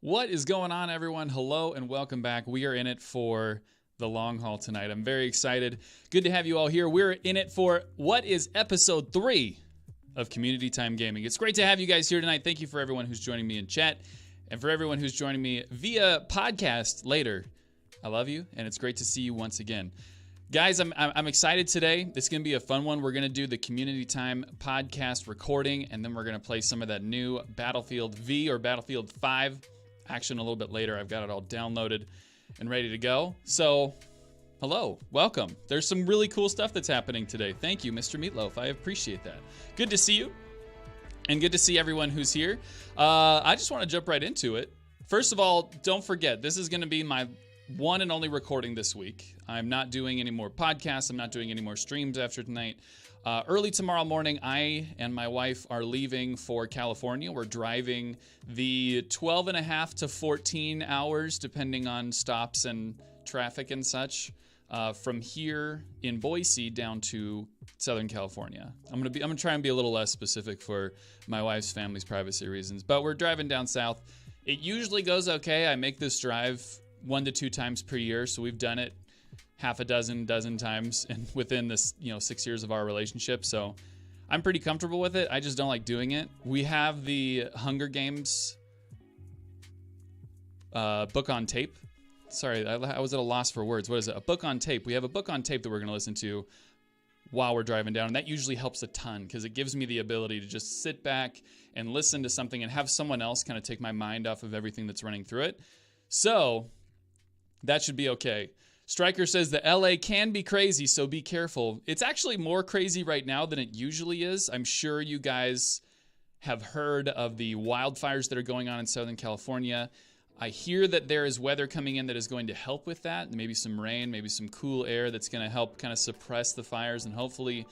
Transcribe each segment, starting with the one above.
What is going on, everyone? Hello and welcome back. We are in it for the long haul tonight. I'm very excited. Good to have you all here. We're in it for what is episode 3 of Community Time Gaming. It's great to have you guys here tonight. Thank you for everyone who's joining me in chat and for everyone who's joining me via podcast later. I love you, and it's great to see you once again. Guys, I'm excited today. It's going to be a fun one. We're going to do the Community Time podcast recording, and then we're going to play some of that new Battlefield V or Battlefield 5 action a little bit later. I've got it all downloaded and ready to go. So, hello, welcome. There's some really cool stuff that's happening today. Thank you, Mr. Meatloaf. I appreciate that. Good to see you, and good to see everyone who's here. I just want to jump right into it. First of all, don't forget, this is going to be my one and only recording this week. I'm not doing any more podcasts. I'm not doing any more streams after tonight. Early tomorrow morning, I and my wife are leaving for California. We're driving the 12 and a half to 14 hours, depending on stops and traffic and such, from here in Boise down to Southern California. I'm gonna try and be a little less specific for my wife's family's privacy reasons, but we're driving down south. It usually goes okay. I make this drive 1 to 2 times per year, so we've done it half a dozen times and within this 6 years of our relationship, so I'm pretty comfortable with it. I just don't like doing it. We have the Hunger Games book on tape. Sorry, I was at a loss for words. What is it? A book on tape. We have a book on tape that we're going to listen to while we're driving down, and that usually helps a ton because it gives me the ability to just sit back and listen to something and have someone else kind of take my mind off of everything that's running through it. So that should be okay. Stryker says that LA can be crazy, so be careful. It's actually more crazy right now than it usually is. I'm sure you guys have heard of the wildfires that are going on in Southern California. I hear that there is weather coming in that is going to help with that. Maybe some rain, maybe some cool air that's going to help kind of suppress the fires and hopefully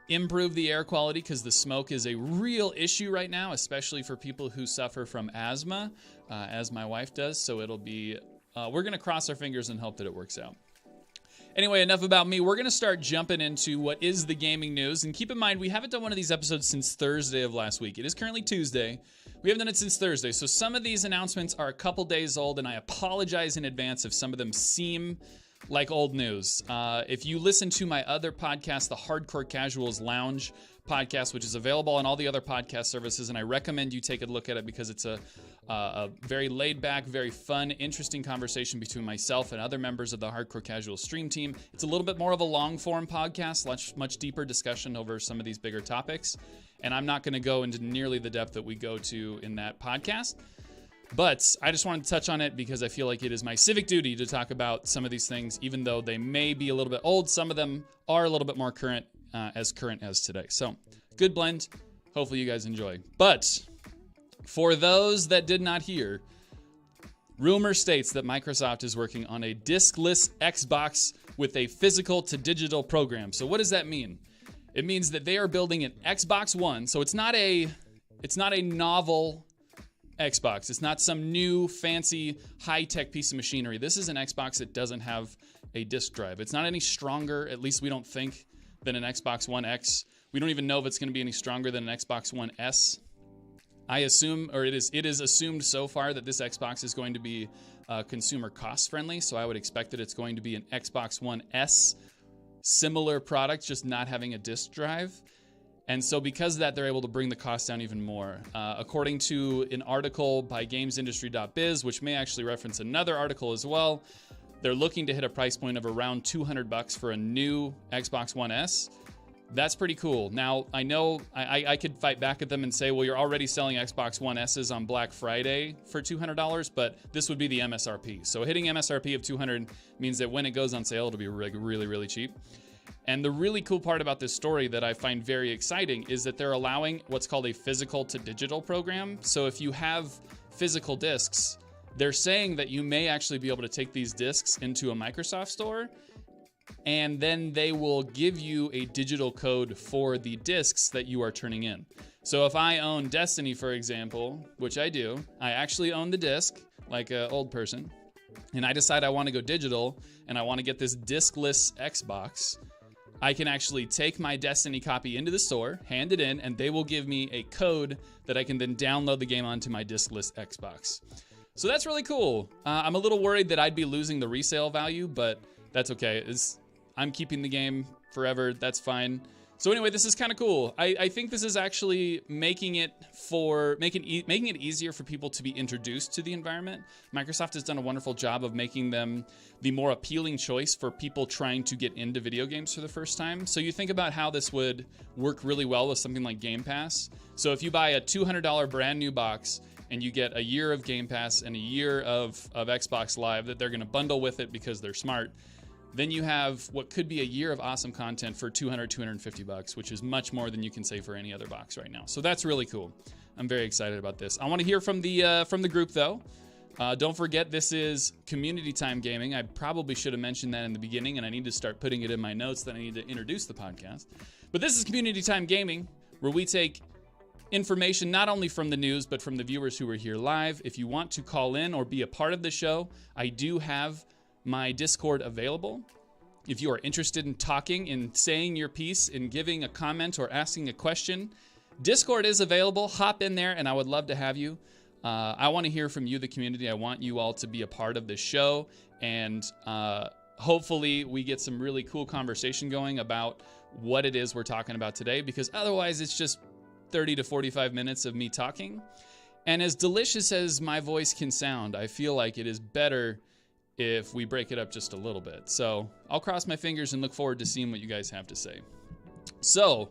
improve the air quality, because the smoke is a real issue right now, especially for people who suffer from asthma, as my wife does. So it'll be... we're going to cross our fingers and hope that it works out. Anyway, enough about me. We're going to start jumping into what is the gaming news. And keep in mind, we haven't done one of these episodes since Thursday of last week. It is currently Tuesday. We haven't done it since Thursday. So some of these announcements are a couple days old, and I apologize in advance if some of them seem like old news. If you listen to my other podcast, the Hardcore Casuals Lounge podcast, which is available on all the other podcast services, and I recommend you take a look at it because it's a very laid-back, very fun, interesting conversation between myself and other members of the Hardcore Casual stream team. It's a little bit more of a long-form podcast, much deeper discussion over some of these bigger topics, and I'm not going to go into nearly the depth that we go to in that podcast. But I just wanted to touch on it because I feel like it is my civic duty to talk about some of these things, even though they may be a little bit old. Some of them are a little bit more current as today. So, good blend. Hopefully you guys enjoy. But for those that did not hear, rumor states that Microsoft is working on a diskless Xbox with a physical to digital program. So what does that mean? It means that they are building an Xbox One. So it's not a novel Xbox. It's not some new fancy high-tech piece of machinery. This is an Xbox that doesn't have a disk drive. It's not any stronger, at least we don't think, than an Xbox One X. We don't even know if it's going to be any stronger than an Xbox One S. I assume, or it is assumed so far that this Xbox is going to be consumer cost friendly, so I would expect that it's going to be an Xbox One S similar product, just not having a disk drive. And so because of that, they're able to bring the cost down even more. According to an article by gamesindustry.biz, which may actually reference another article as well, they're looking to hit a price point of around $200 for a new Xbox One S. That's pretty cool. Now, I know I could fight back at them and say, well, you're already selling Xbox One S's on Black Friday for $200, but this would be the MSRP. So hitting MSRP of $200 means that when it goes on sale, it'll be really, really cheap. And the really cool part about this story that I find very exciting is that they're allowing what's called a physical to digital program. So if you have physical discs, they're saying that you may actually be able to take these discs into a Microsoft store, and then they will give you a digital code for the discs that you are turning in. So if I own Destiny, for example, which I do, I actually own the disc like an old person, and I decide I want to go digital and I want to get this diskless Xbox, I can actually take my Destiny copy into the store, hand it in, and they will give me a code that I can then download the game onto my diskless Xbox. So that's really cool. I'm a little worried that I'd be losing the resale value, but that's okay. I'm keeping the game forever. That's fine. So anyway, this is kind of cool. I think this is actually making it easier for people to be introduced to the environment. Microsoft has done a wonderful job of making them the more appealing choice for people trying to get into video games for the first time. So you think about how this would work really well with something like Game Pass. So if you buy a $200 brand new box and you get a year of Game Pass and a year of Xbox Live that they're going to bundle with it because they're smart, then you have what could be a year of awesome content for $250, which is much more than you can say for any other box right now. So that's really cool. I'm very excited about this. I want to hear from the group though. Don't forget, this is Community Time Gaming. I probably should have mentioned that in the beginning, and I need to start putting it in my notes that I need to introduce the podcast. But this is Community Time Gaming, where we take information not only from the news, but from the viewers who are here live. If you want to call in or be a part of the show, I do have my Discord available. If you are interested in talking, in saying your piece, in giving a comment or asking a question, Discord is available. Hop in there and I would love to have you. I want to hear from you, the community. I want you all to be a part of this show, and hopefully we get some really cool conversation going about what it is we're talking about today, because otherwise it's just 30 to 45 minutes of me talking. And as delicious as my voice can sound, I feel like it is better if we break it up just a little bit. So I'll cross my fingers and look forward to seeing what you guys have to say. So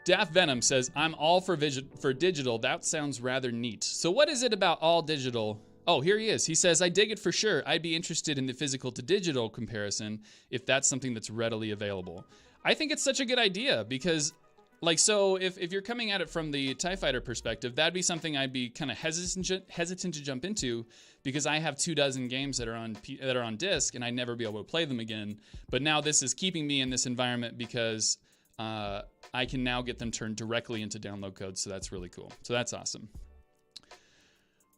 Daft Venom says, I'm all for digital. That sounds rather neat. So what is it about all digital? Oh, here he is. He says, I dig it for sure. I'd be interested in the physical to digital comparison if that's something that's readily available. I think it's such a good idea because, like, so if you're coming at it from the TIE Fighter perspective, that'd be something I'd be kind of hesitant to jump into, because I have 24 games that are on disc and I'd never be able to play them again. But now this is keeping me in this environment because I can now get them turned directly into download codes. So that's really cool. So that's awesome.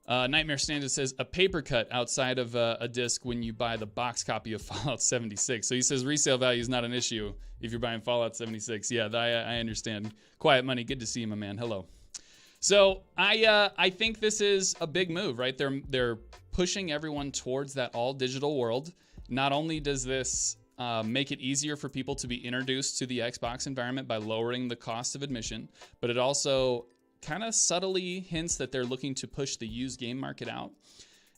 Nightmare Stanza says, a paper cut outside of a disc when you buy the box copy of Fallout 76. So he says resale value is not an issue if you're buying Fallout 76. Yeah, I understand. Quiet Money, good to see you, my man. Hello. So I think this is a big move, right? They're pushing everyone towards that all digital world. Not only does this make it easier for people to be introduced to the Xbox environment by lowering the cost of admission, but it also kind of subtly hints that they're looking to push the used game market out.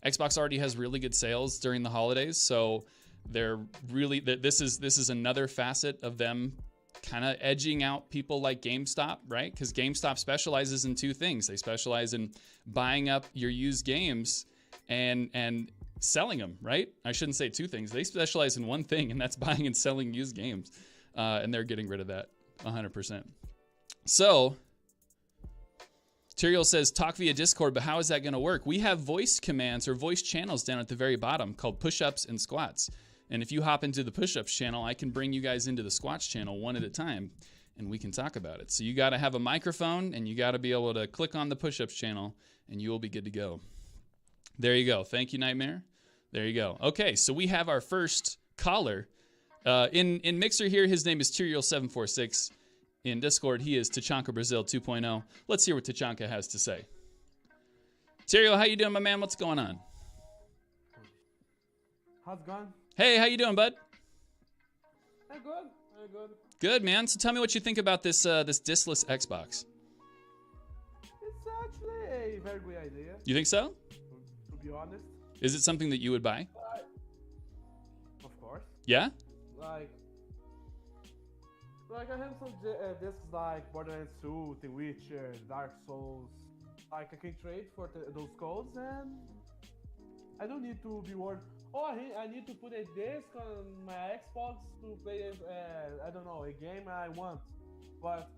Xbox already has really good sales during the holidays, so they're really, this is another facet of them kind of edging out people like GameStop, right? Because GameStop specializes in two things. They specialize in buying up your used games and selling them, right? I shouldn't say two things. They specialize in one thing, and that's buying and selling used games. And they're getting rid of that 100%. So Tyriel says, talk via Discord, but how is that going to work? We have voice commands or voice channels down at the very bottom called push-ups and squats. And if you hop into the push-ups channel, I can bring you guys into the squats channel one at a time, and we can talk about it. So you got to have a microphone, and you got to be able to click on the push-ups channel, and you will be good to go. There you go. Thank you, Nightmare. There you go. Okay, so we have our first caller. In Mixer here, his name is Tyriel746. In Discord, he is Tachanka Brazil 2.0. Let's hear what Tachanka has to say. Tyriel, how you doing, my man? What's going on? How's it going? Hey, how you doing, bud? I'm good. I'm good. Good, man. So tell me what you think about this this discless Xbox. It's actually a very good idea. You think so? To be honest. Is it something that you would buy? Of course. Yeah? Like I have some discs like Borderlands 2, The Witcher, Dark Souls. Like I can trade for those codes, and I don't need to be worried. Oh, I need to put a disc on my Xbox to play, I don't know, a game I want. But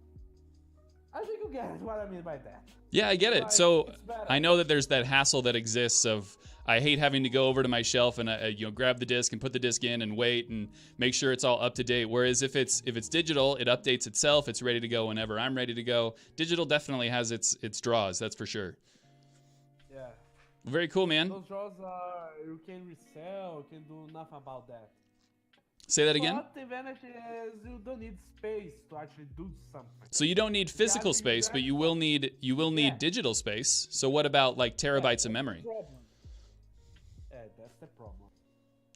I think you get what I mean by that. Yeah, I get it. So I know that there's that hassle that exists of, I hate having to go over to my shelf and grab the disc and put the disc in and wait and make sure it's all up to date. Whereas if it's digital, it updates itself. It's ready to go whenever I'm ready to go. Digital definitely has its draws, that's for sure. Yeah. Very cool, man. Those draws you can resell, you can do nothing about that. Say that again? But the advantage is you don't need space to actually do something. So you don't need physical space, but you will need digital space. So what about like terabytes of memory? That's the problem.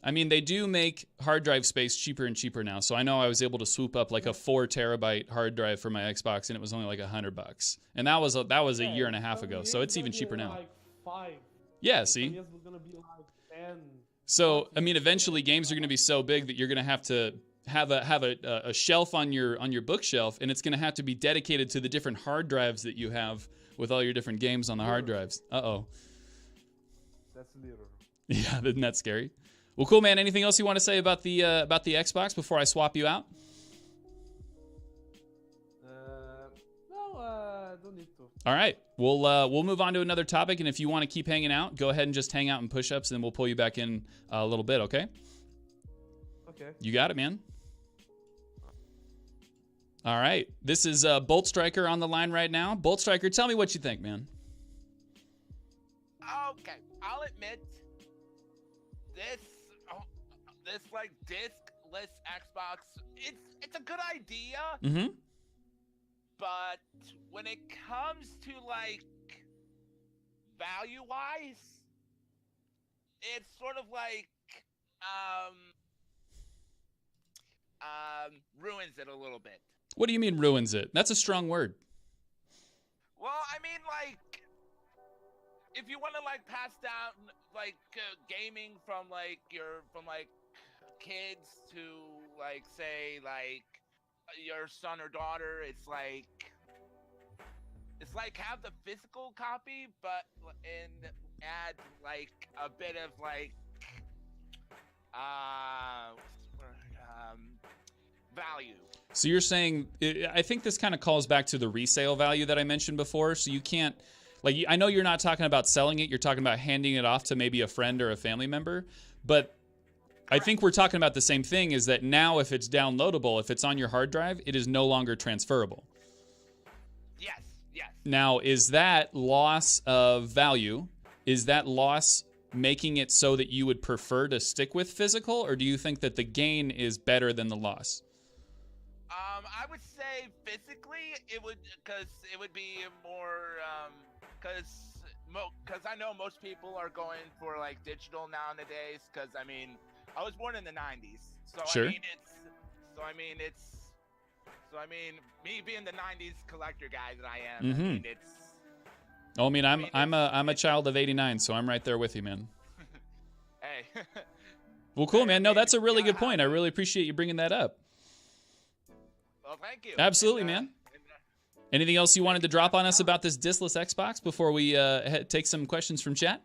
I mean, they do make hard drive space cheaper and cheaper now. So I know I was able to swoop up like a 4 terabyte hard drive for my Xbox, and it was only like $100, and that was a year and a half ago. So it's even cheaper now. Like 5. Yeah, see. Gonna be like 10. So I mean, eventually games are going to be so big that you're going to have a shelf on your bookshelf, and it's going to have to be dedicated to the different hard drives that you have with all your different games on the hard drives. Uh-oh. That's literal. Yeah, isn't that scary? Well, cool, man. Anything else you want to say about the Xbox before I swap you out? No, don't need to. All right, we'll move on to another topic, and if you want to keep hanging out, go ahead and just hang out in push-ups, and we'll pull you back in a little bit, okay? Okay. You got it, man. All right, this is Bolt Striker on the line right now. Bolt Striker, tell me what you think, man. Okay, I'll admit this like disc-less Xbox, it's a good idea. Mm-hmm. But when it comes to like value-wise, it's sort of like ruins it a little bit. What do you mean ruins it? That's a strong word. Well, I mean, like, if you want to like pass down like gaming from kids to like say like your son or daughter, it's like have the physical copy, but add like a bit of like value. So you're saying, I think this kind of calls back to the resale value that I mentioned before. So you can't, like, I know you're not talking about selling it. You're talking about handing it off to maybe a friend or a family member. But I think we're talking about the same thing, is that now if it's downloadable, if it's on your hard drive, it is no longer transferable. Yes. Now, is that loss of value, is that loss making it so that you would prefer to stick with physical, or do you think that the gain is better than the loss? I would say physically it would be more, because I know most people are going for like digital nowadays, because I mean, I was born in the 90s, so sure. I mean, me being the 90s collector guy that I am, mm-hmm. I mean, it's... Oh, I mean, I'm a child of 89, so I'm right there with you, man. Hey. Well, cool, man. No, that's a really good point. I really appreciate you bringing that up. Well, thank you. Absolutely, man. Anything else you wanted to drop on us about this discless Xbox before we take some questions from chat?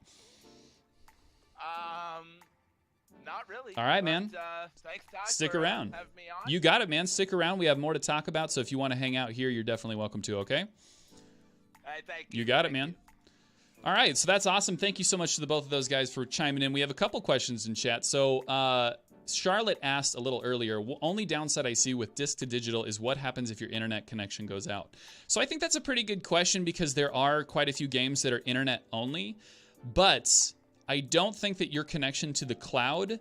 Not really. All right, man. Thanks, Ty, Stick for around. having me on. You got it, man. Stick around. We have more to talk about, so if you want to hang out here, you're definitely welcome to, okay? Hey, thank you. You got it, man. All right, so that's awesome. Thank you so much to the both of those guys for chiming in. We have a couple questions in chat. So Charlotte asked a little earlier, only downside I see with disc to digital is what happens if your internet connection goes out. So I think that's a pretty good question, because there are quite a few games that are internet only, but I don't think that your connection to the cloud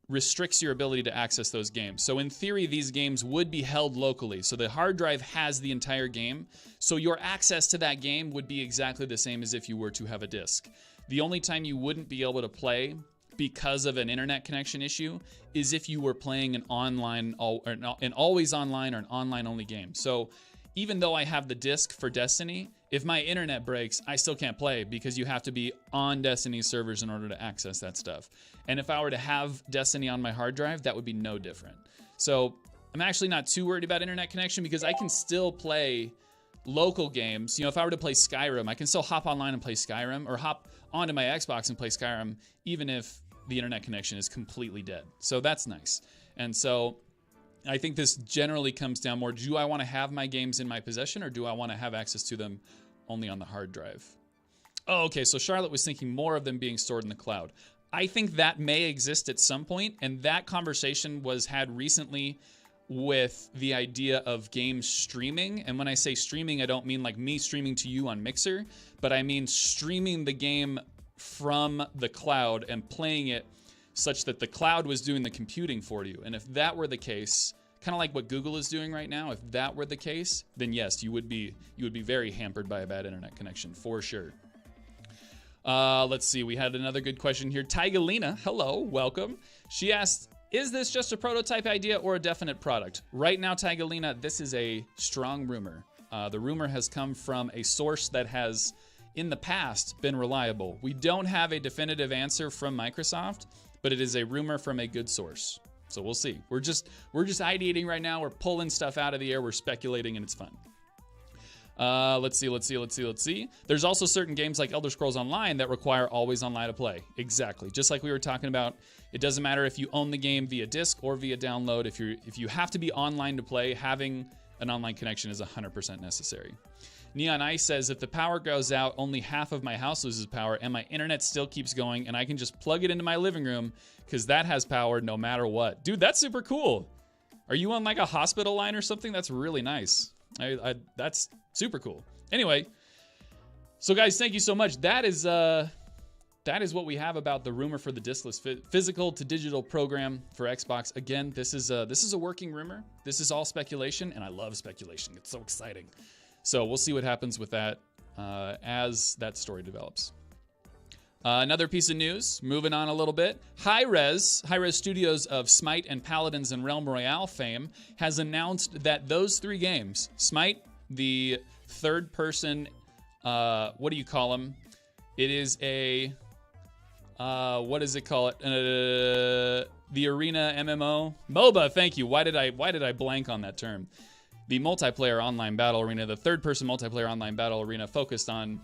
restricts your ability to access those games. So in theory, these games would be held locally. So the hard drive has the entire game. So your access to that game would be exactly the same as if you were to have a disc. The only time you wouldn't be able to play because of an internet connection issue is if you were playing an online, an always online or an online only game. So even though I have the disc for Destiny, if my internet breaks, I still can't play, because you have to be on Destiny's servers in order to access that stuff. And if I were to have Destiny on my hard drive, that would be no different. So I'm actually not too worried about internet connection, because I can still play local games. You know, if I were to play Skyrim, I can still hop online and play Skyrim, or hop onto my Xbox and play Skyrim, even if the internet connection is completely dead. So that's nice. And so I think this generally comes down more, do I want to have my games in my possession, or do I want to have access to them only on the hard drive? Oh, okay, so Charlotte was thinking more of them being stored in the cloud. I think that may exist at some point, and that conversation was had recently with the idea of games streaming. And when I say streaming, I don't mean like me streaming to you on Mixer, but I mean streaming the game from the cloud and playing it such that the cloud was doing the computing for you. And if that were the case, kind of like what Google is doing right now, if that were the case, then yes, you would be very hampered by a bad internet connection for sure. Let's see. We had another good question here. Tygalina, hello, welcome. She asked, is this just a prototype idea or a definite product? Right now, Tygalina, this is a strong rumor. The rumor has come from a source that has, in the past, been reliable. We don't have a definitive answer from Microsoft, but it is a rumor from a good source. So we'll see. We're just ideating right now. We're pulling stuff out of the air. We're speculating, and it's fun. Let's see. There's also certain games like Elder Scrolls Online that require always online to play. Exactly. Just like we were talking about, it doesn't matter if you own the game via disc or via download. If you have to be online to play, having an online connection is 100% necessary. Neon Ice says, if the power goes out, only half of my house loses power, and my internet still keeps going, and I can just plug it into my living room because that has power no matter what. Dude, that's super cool. Are you on like a hospital line or something? That's really nice. That's super cool. Anyway, so guys, thank you so much. That is what we have about the rumor for the diskless physical to digital program for Xbox. Again, this is a working rumor. This is all speculation, and I love speculation. It's so exciting. So we'll see what happens with that as that story develops. Another piece of news, moving on a little bit. Hi-Rez Studios of Smite and Paladins and Realm Royale fame, has announced that those 3 games, Smite, the third-person, what do you call them? It is a, what does it call it? The Arena MMO? MOBA, thank you. Why did I blank on that term? The multiplayer online battle arena, the third-person multiplayer online battle arena focused on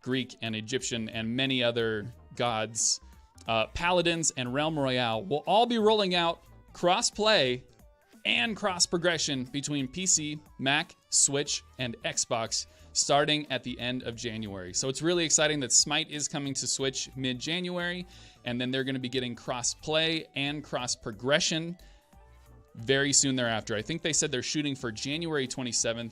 Greek and Egyptian and many other gods. Paladins and Realm Royale will all be rolling out cross-play and cross-progression between PC, Mac, Switch, and Xbox starting at the end of January. So it's really exciting that Smite is coming to Switch mid-January, and then they're going to be getting cross-play and cross-progression very soon thereafter. I think they said they're shooting for January 27th.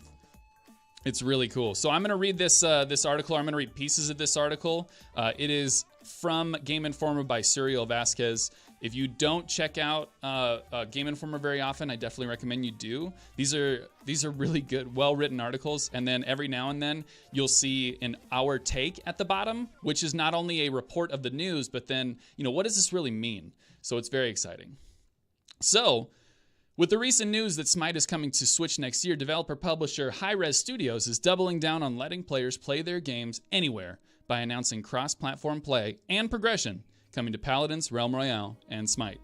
It's really cool. So I'm going to read this article. I'm going to read pieces of this article. It is from Game Informer by Curiel Vasquez. If you don't check out Game Informer very often, I definitely recommend you do. These are really good, well-written articles. And then every now and then you'll see an our take at the bottom, which is not only a report of the news, but then, what does this really mean? So it's very exciting. So, with the recent news that Smite is coming to Switch next year, developer-publisher Hi-Rez Studios is doubling down on letting players play their games anywhere by announcing cross-platform play and progression coming to Paladins, Realm Royale, and Smite.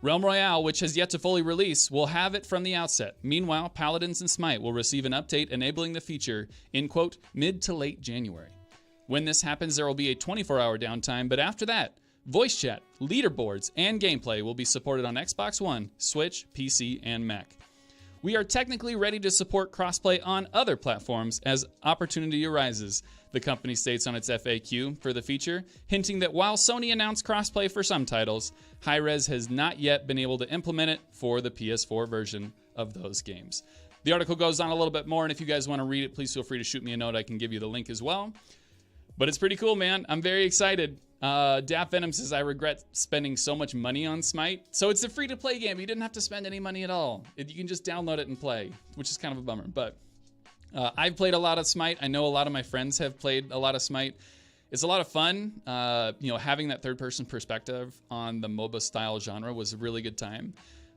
Realm Royale, which has yet to fully release, will have it from the outset. Meanwhile, Paladins and Smite will receive an update enabling the feature in, quote, mid to late January. When this happens, there will be a 24-hour downtime, but after that, voice chat, leaderboards, and gameplay will be supported on Xbox One, Switch, PC, and Mac. We are technically ready to support crossplay on other platforms as opportunity arises, the company states on its FAQ for the feature, hinting that while Sony announced crossplay for some titles, Hi-Rez has not yet been able to implement it for the PS4 version of those games. The article goes on a little bit more, and if you guys want to read it, please feel free to shoot me a note. I can give you the link as well. But it's pretty cool, man. I'm very excited. Daft Venom says, I regret spending so much money on Smite. So it's a free-to-play game. You didn't have to spend any money at all. You can just download it and play, which is kind of a bummer. But I've played a lot of Smite. I know a lot of my friends have played a lot of Smite. It's a lot of fun. Having that third-person perspective on the MOBA-style genre was a really good time.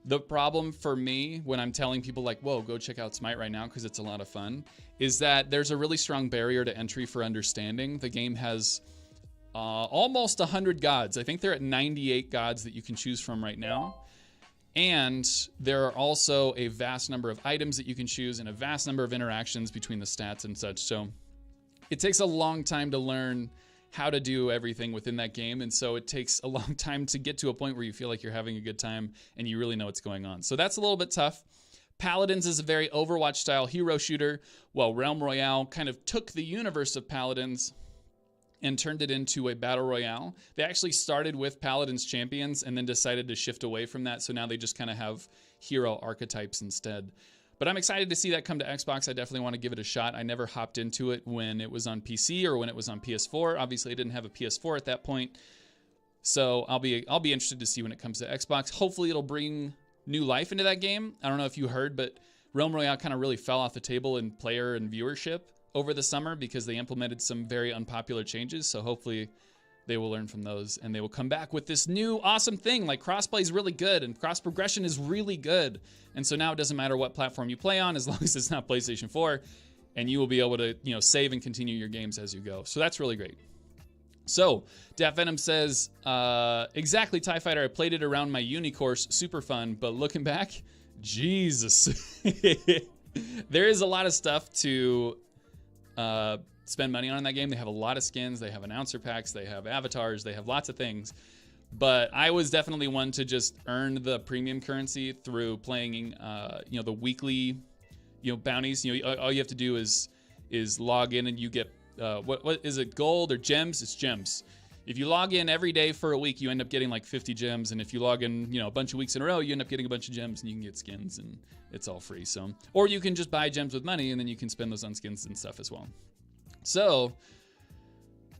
The problem for me when I'm telling people like, whoa, go check out Smite right now because it's a lot of fun, is that there's a really strong barrier to entry for understanding. The game has almost 100 gods. I think they're at 98 gods that you can choose from right now. And there are also a vast number of items that you can choose and a vast number of interactions between the stats and such. So it takes a long time to learn how to do everything within that game. And so it takes a long time to get to a point where you feel like you're having a good time and you really know what's going on. So that's a little bit tough. Paladins is a very Overwatch-style hero shooter, while Realm Royale kind of took the universe of Paladins and turned it into a battle royale. They actually started with Paladins champions and then decided to shift away from that, so now they just kind of have hero archetypes instead. But I'm excited to see that come to Xbox. I definitely want to give it a shot. I never hopped into it when it was on PC or when it was on PS4. Obviously, I didn't have a PS4 at that point. So I'll be interested to see when it comes to Xbox. Hopefully it'll bring new life into that game. I don't know if you heard, but Realm Royale kind of really fell off the table in player and viewership over the summer because they implemented some very unpopular changes. So hopefully they will learn from those and they will come back with this new awesome thing. Like crossplay is really good and cross progression is really good. And so now it doesn't matter what platform you play on as long as it's not PlayStation 4, and you will be able to, you know, save and continue your games as you go. So that's really great. So, Daft Venom says, exactly, TIE Fighter, I played it around my uni course, super fun, but looking back, Jesus. There is a lot of stuff to spend money on in that game. They have a lot of skins, they have announcer packs, they have avatars, they have lots of things. But I was definitely one to just earn the premium currency through playing, you know, the weekly, you know, bounties. You know, all you have to do is log in and you get, what is it, gold or gems? It's gems. If you log in every day for a week, you end up getting like 50 gems. And if you log in, you know, a bunch of weeks in a row, you end up getting a bunch of gems and you can get skins and it's all free. So, or you can just buy gems with money and then you can spend those on skins and stuff as well. So,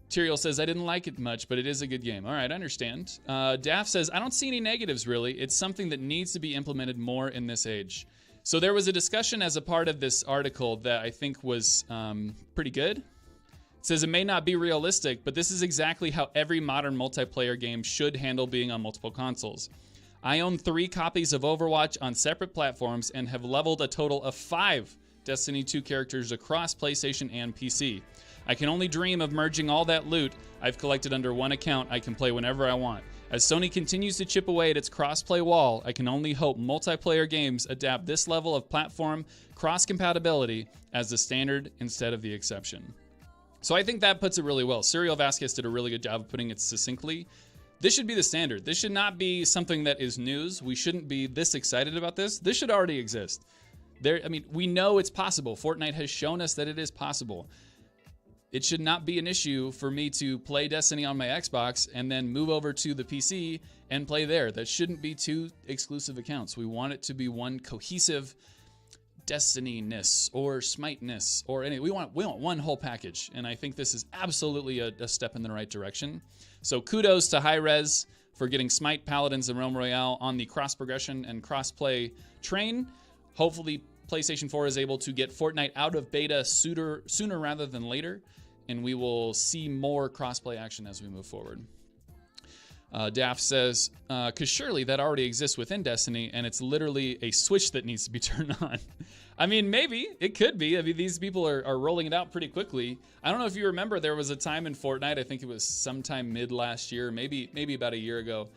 Tyrael says, I didn't like it much, but it is a good game. All right, I understand. Daft says, I don't see any negatives really. It's something that needs to be implemented more in this age. So there was a discussion as a part of this article that I think was pretty good. It says it may not be realistic, but this is exactly how every modern multiplayer game should handle being on multiple consoles. I own 3 copies of Overwatch on separate platforms and have leveled a total of 5 Destiny 2 characters across PlayStation and PC. I can only dream of merging all that loot I've collected under one account I can play whenever I want. As Sony continues to chip away at its cross-play wall, I can only hope multiplayer games adapt this level of platform cross-compatibility as the standard instead of the exception. So I think that puts it really well. Serial Vasquez did a really good job of putting it succinctly. This should be the standard. This should not be something that is news. We shouldn't be this excited about this. This should already exist. I mean, we know it's possible. Fortnite has shown us that it is possible. It should not be an issue for me to play Destiny on my Xbox and then move over to the PC and play there. That shouldn't be 2 exclusive accounts. We want it to be one cohesive Destiny-ness or Smite-ness or any. We want one whole package, and I think this is absolutely a step in the right direction. So kudos to Hi-Rez for getting Smite, Paladins, and Realm Royale on the cross-progression and cross-play train. Hopefully, PlayStation 4 is able to get Fortnite out of beta sooner rather than later, and we will see more crossplay action as we move forward. Daft says, because surely that already exists within Destiny, and it's literally a switch that needs to be turned on. I mean, maybe. It could be. I mean, these people are rolling it out pretty quickly. I don't know if you remember, there was a time in Fortnite, I think it was sometime mid last year, maybe about a year ago,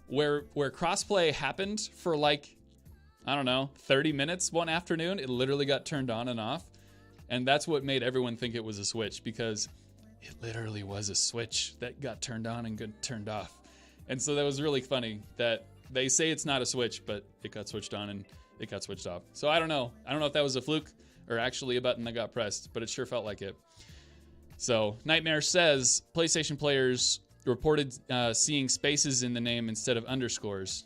where crossplay happened for like, I don't know, 30 minutes one afternoon. It literally got turned on and off. And that's what made everyone think it was a switch, because it literally was a switch that got turned on and got turned off. And so that was really funny that they say it's not a switch, but it got switched on and it got switched off. So I don't know. I don't know if that was a fluke or actually a button that got pressed, but it sure felt like it. So Nightmare says PlayStation players reported seeing spaces in the name instead of underscores.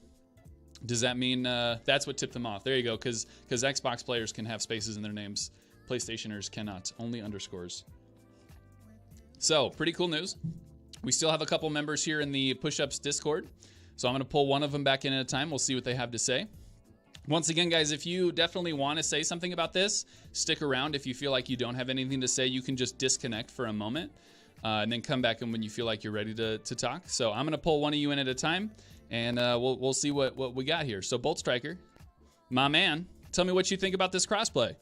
Does that mean that's what tipped them off? There you go, because Xbox players can have spaces in their names. PlayStationers cannot, only underscores. So, pretty cool news. We still have a couple members here in the Push-Ups Discord, so I'm going to pull one of them back in at a time. We'll see what they have to say. Once again, guys, if you definitely want to say something about this, stick around. If you feel like you don't have anything to say, you can just disconnect for a moment and then come back in when you feel like you're ready to talk. So I'm going to pull one of you in at a time, and we'll see what we got here. So Bolt Striker, my man, tell me what you think about this crossplay.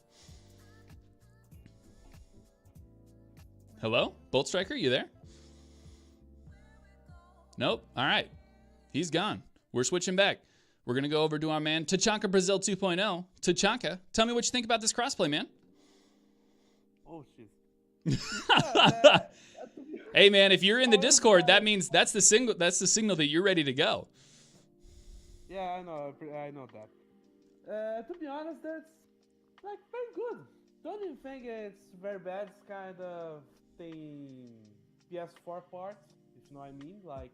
Hello? Bolt Striker, you there? Nope. All right. He's gone. We're switching back. We're going to go over to our man, Tachanka Brazil 2.0. Tachanka, tell me what you think about this crossplay, man. Oh, shit. Hey, man, if you're in the Discord, that means that's the signal that you're ready to go. Yeah, I know that. To be honest, that's like very good. Don't even think it's very bad. It's kind of the PS4 part, if you know what I mean. Like,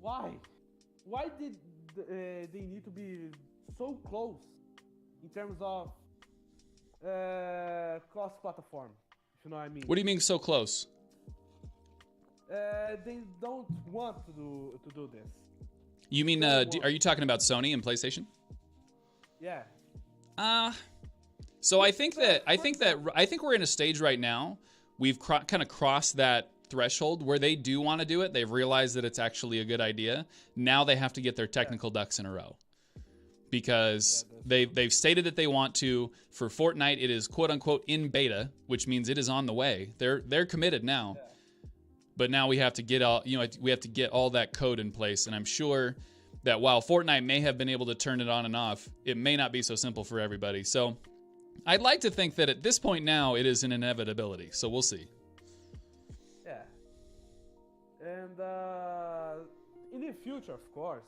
why? Why did they need to be so close in terms of cross-platform, if you know what I mean? What do you mean so close? they don't want to do this. You mean, are you talking about Sony and PlayStation? Yeah. So I think we're in a stage right now. We've kind of crossed that threshold where they do want to do it. They've realized that it's actually a good idea. Now they have to get their technical ducks in a row, because they've stated that they want to. For Fortnite, it is quote unquote in beta, which means it is on the way. They're committed now. Yeah. But now we have to get all that code in place, and I'm sure that while Fortnite may have been able to turn it on and off, it may not be so simple for everybody. So I'd like to think that at this point now it is an inevitability. So we'll see. Yeah. And in the future, of course,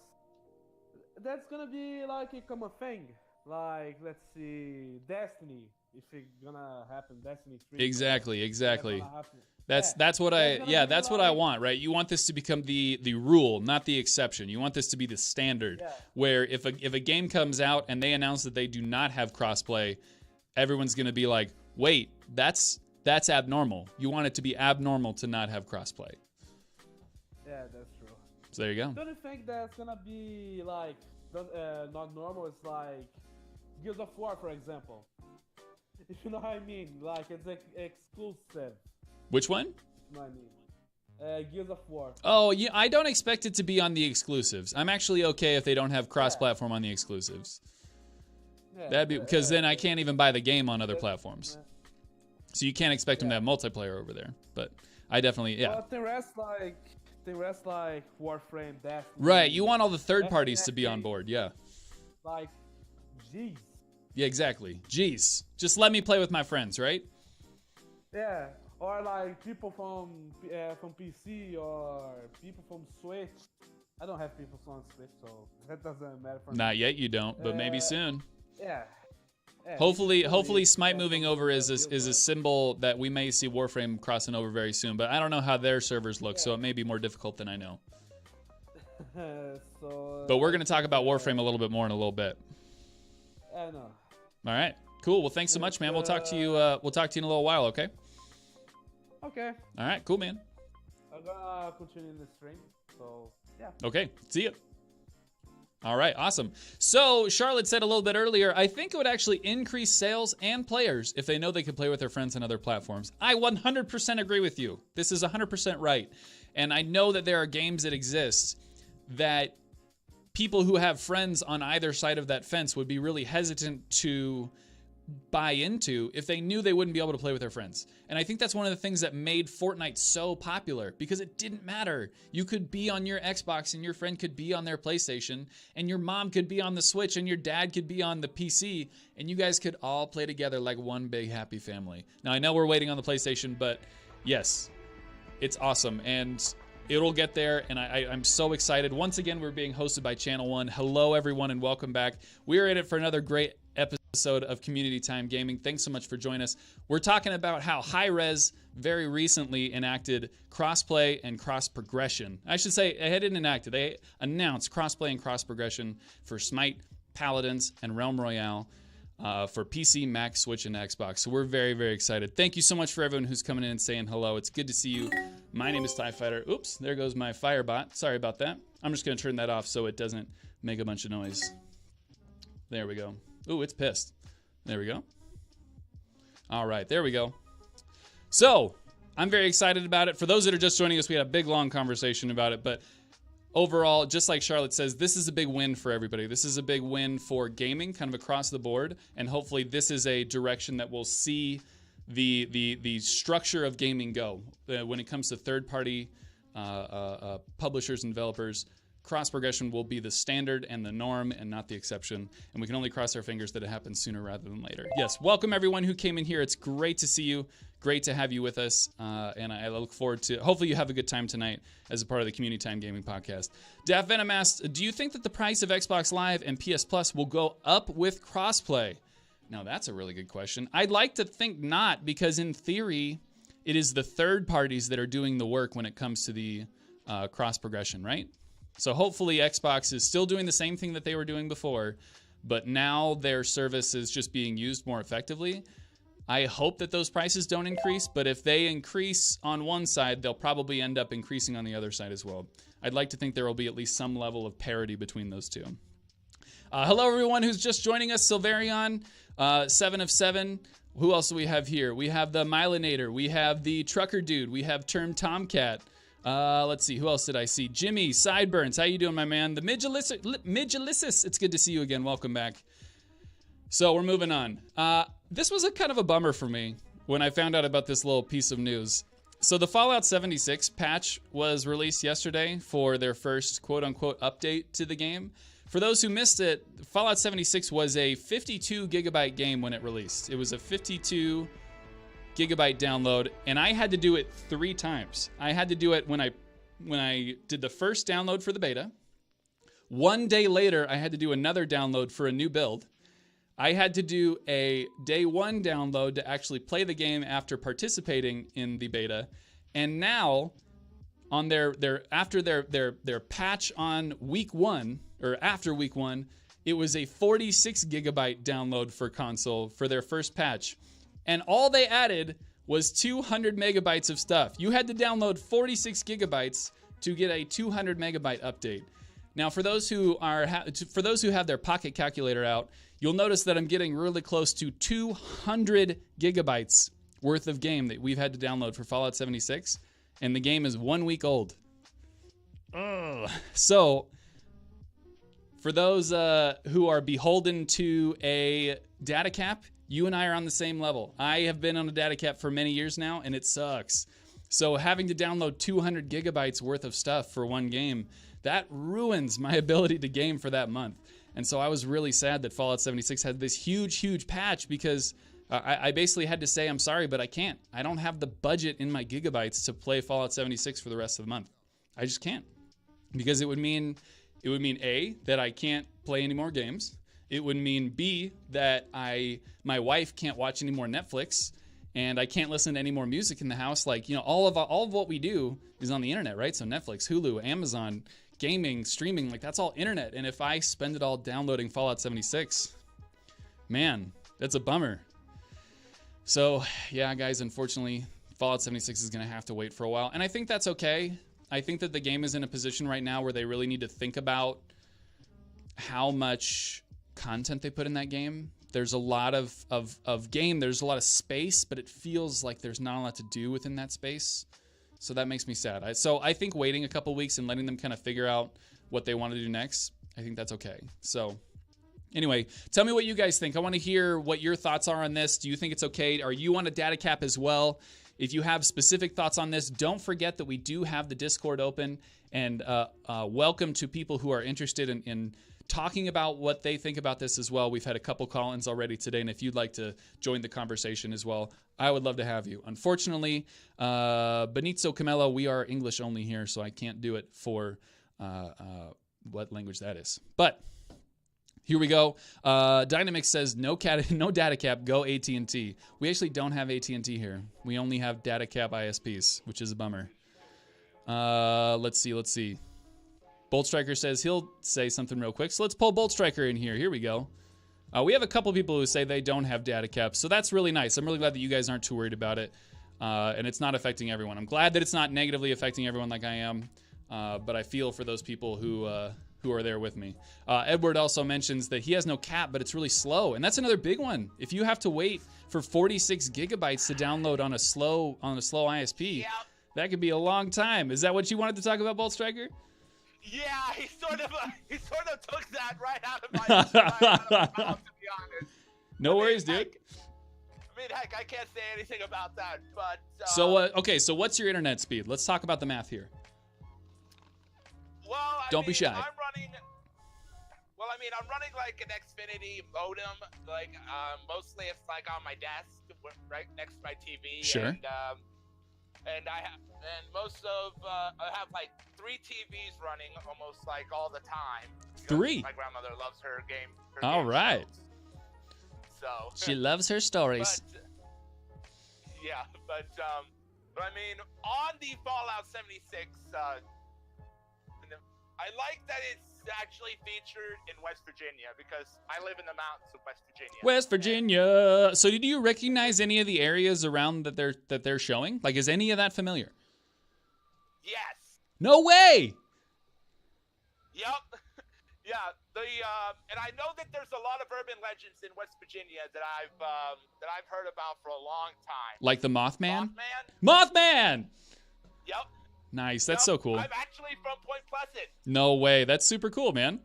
that's gonna be like a common thing. Like, let's see, Destiny. If it's gonna happen, Destiny 3. Exactly. That's what I want, right? You want this to become the rule, not the exception. You want this to be the standard, where if a game comes out and they announce that they do not have crossplay, everyone's gonna be like, wait, that's abnormal. You want it to be abnormal to not have crossplay. Yeah, that's true. So there you go. Don't you think that's gonna be like not normal? It's like Gears of War, for example. If you know what I mean, like it's exclusive. Which one? You know what I mean? Gears of War. Oh, yeah, I don't expect it to be on the exclusives. I'm actually okay if they don't have cross-platform on the exclusives. Yeah, that'd be because then I can't even buy the game on other platforms. So you can't expect them to have multiplayer over there. But I definitely, But the rest like Warframe, Destiny. Right, you want all the third parties to be on board, yeah. Like, jeez. Yeah, exactly. Jeez, just let me play with my friends, right? Yeah. Or like people from PC or people from Switch. I don't have people on Switch, so that doesn't matter for me. Not yet, you don't, but maybe soon. Yeah. Hopefully, Smite moving over is a symbol that we may see Warframe crossing over very soon. But I don't know how their servers look, so it may be more difficult than I know. But we're gonna talk about Warframe a little bit more in a little bit. I know. All right, cool. Well, thanks so much, man. We'll talk to you. We'll talk to you in a little while, okay? Okay. All right, cool, man. I'm gonna continue the stream, so yeah. Okay, see ya. All right, awesome. So Charlotte said a little bit earlier, I think it would actually increase sales and players if they know they could play with their friends on other platforms. I 100% agree with you. This is 100% right. And I know that there are games that exist that people who have friends on either side of that fence would be really hesitant to buy into if they knew they wouldn't be able to play with their friends. And I think that's one of the things that made Fortnite so popular, because it didn't matter. You could be on your Xbox and your friend could be on their PlayStation, and your mom could be on the Switch and your dad could be on the PC, and you guys could all play together like one big happy family. Now, I know we're waiting on the PlayStation, but yes, it's awesome, and it'll get there, and I'm so excited. Once again, we're being hosted by Channel 1. Hello, everyone, and welcome back. We're in it for another great episode of Community Time Gaming. Thanks so much for joining us. We're talking about how Hi-Rez very recently enacted crossplay and cross-progression. I should say, they didn't enact it. They announced crossplay and cross-progression for Smite, Paladins, and Realm Royale for PC, Mac, Switch, and Xbox. So we're very, very excited. Thank you so much for everyone who's coming in and saying hello. It's good to see you. My name is TyFighter. Oops, there goes my Firebot. Sorry about that. I'm just going to turn that off so it doesn't make a bunch of noise. There we go. Ooh, it's pissed. There we go. All right, there we go. So, I'm very excited about it. For those that are just joining us, we had a big, long conversation about it. But overall, just like Charlotte says, this is a big win for everybody. This is a big win for gaming, kind of across the board. And hopefully this is a direction that we'll see the structure of gaming go. When it comes to third-party publishers and developers, cross-progression will be the standard and the norm and not the exception. And we can only cross our fingers that it happens sooner rather than later. Yes, welcome everyone who came in here. It's great to see you. Great to have you with us. And I look forward to, hopefully you have a good time tonight as a part of the Community Time Gaming Podcast. Daft Venom asked, do you think that the price of Xbox Live and PS Plus will go up with crossplay? Now that's a really good question. I'd like to think not, because in theory, it is the third parties that are doing the work when it comes to the cross-progression, right? So hopefully Xbox is still doing the same thing that they were doing before, but now their service is just being used more effectively. I hope that those prices don't increase, but if they increase on one side, they'll probably end up increasing on the other side as well. I'd like to think there will be at least some level of parity between those two. Hello, everyone who's just joining us. Silverion, 7 of 7. Who else do we have here? We have the Mylinator. We have the Trucker Dude. We have Term Tomcat. Let's see. Who else did I see? Jimmy, Sideburns. How you doing, my man? The Midgelissus. It's good to see you again. Welcome back. So we're moving on. This was a kind of a bummer for me when I found out about this little piece of news. So the Fallout 76 patch was released yesterday for their first quote-unquote update to the game. For those who missed it, Fallout 76 was a 52 gigabyte game when it released. It was a 52 gigabyte download, and I had to do it 3 times. I had to do it when I did the first download for the beta. 1 day later, I had to do another download for a new build. I had to do a day 1 download to actually play the game after participating in the beta. And now, on their patch on week 1, or after week 1, it was a 46 gigabyte download for console for their first patch. And all they added was 200 megabytes of stuff. You had to download 46 gigabytes to get a 200 megabyte update. Now, for those who have their pocket calculator out, you'll notice that I'm getting really close to 200 gigabytes worth of game that we've had to download for Fallout 76, and the game is 1 week old. Ugh. So, for those who are beholden to a data cap, you and I are on the same level. I have been on a data cap for many years now, and it sucks. So having to download 200 gigabytes worth of stuff for one game, that ruins my ability to game for that month. And so I was really sad that Fallout 76 had this huge, huge patch because I basically had to say, I'm sorry, but I can't. I don't have the budget in my gigabytes to play Fallout 76 for the rest of the month. I just can't. Because it would mean A, that I can't play any more games. It would mean B, that my wife can't watch any more Netflix, and I can't listen to any more music in the house. Like, all of what we do is on the internet, right? So Netflix, Hulu, Amazon, gaming, streaming, like that's all internet. And if I spend it all downloading Fallout 76, man, that's a bummer. So yeah, guys, unfortunately, Fallout 76 is going to have to wait for a while. And I think that's okay. I think that the game is in a position right now where they really need to think about how much content they put in that game. There's a lot of game, there's a lot of space, but it feels like there's not a lot to do within that space. So that makes me sad. So I think waiting a couple weeks and letting them kind of figure out what they want to do next, I think that's okay. So anyway, tell me what you guys think. I want to hear what your thoughts are on this. Do you think it's okay? Are you on a data cap as well? If you have specific thoughts on this, don't forget that we do have the Discord open, and welcome to people who are interested in talking about what they think about this as well. We've had a couple call-ins already today, and if you'd like to join the conversation as well, I would love to have you. Unfortunately, Benito Camelo, we are English only here, so I can't do it for what language that is. But here we go. Dynamic says no data cap. Go AT&T. We actually don't have AT&T here. We only have data cap ISPs, which is a bummer. Let's see. Bolt Striker says he'll say something real quick. So let's pull Bolt Striker in here. Here we go. We have a couple people who say they don't have data caps, so that's really nice. I'm really glad that you guys aren't too worried about it, and it's not affecting everyone. I'm glad that it's not negatively affecting everyone like I am, but I feel for those people who are there with me. Edward also mentions that he has no cap, but it's really slow, and that's another big one. If you have to wait for 46 gigabytes to download on a slow ISP, Yeah. that could be a long time. Is that what you wanted to talk about, Bolt Striker? Yeah, he sort of took that right out of my mouth, to be honest. No worries, dude. Heck, I can't say anything about that, but... Okay, so what's your internet speed? Let's talk about the math here. Well, Don't be shy. I'm running like an Xfinity modem, like mostly it's like on my desk, right next to my TV. Sure. And I have like 3 TVs running almost like all the time. 3? My grandmother loves her game. All right. So she loves her stories. But I mean, on the Fallout 76, I like that it's actually featured in West Virginia because I live in the mountains of West Virginia. West Virginia. So do you recognize any of the areas around that they're showing? Like, is any of that familiar? Yes. No way. Yep. Yeah. And I know that there's a lot of urban legends in West Virginia that I've heard about for a long time. Like the Mothman? Mothman? Mothman. Yep. Nice. That's so cool. I'm actually from Point Pleasant. No way. That's super cool, man.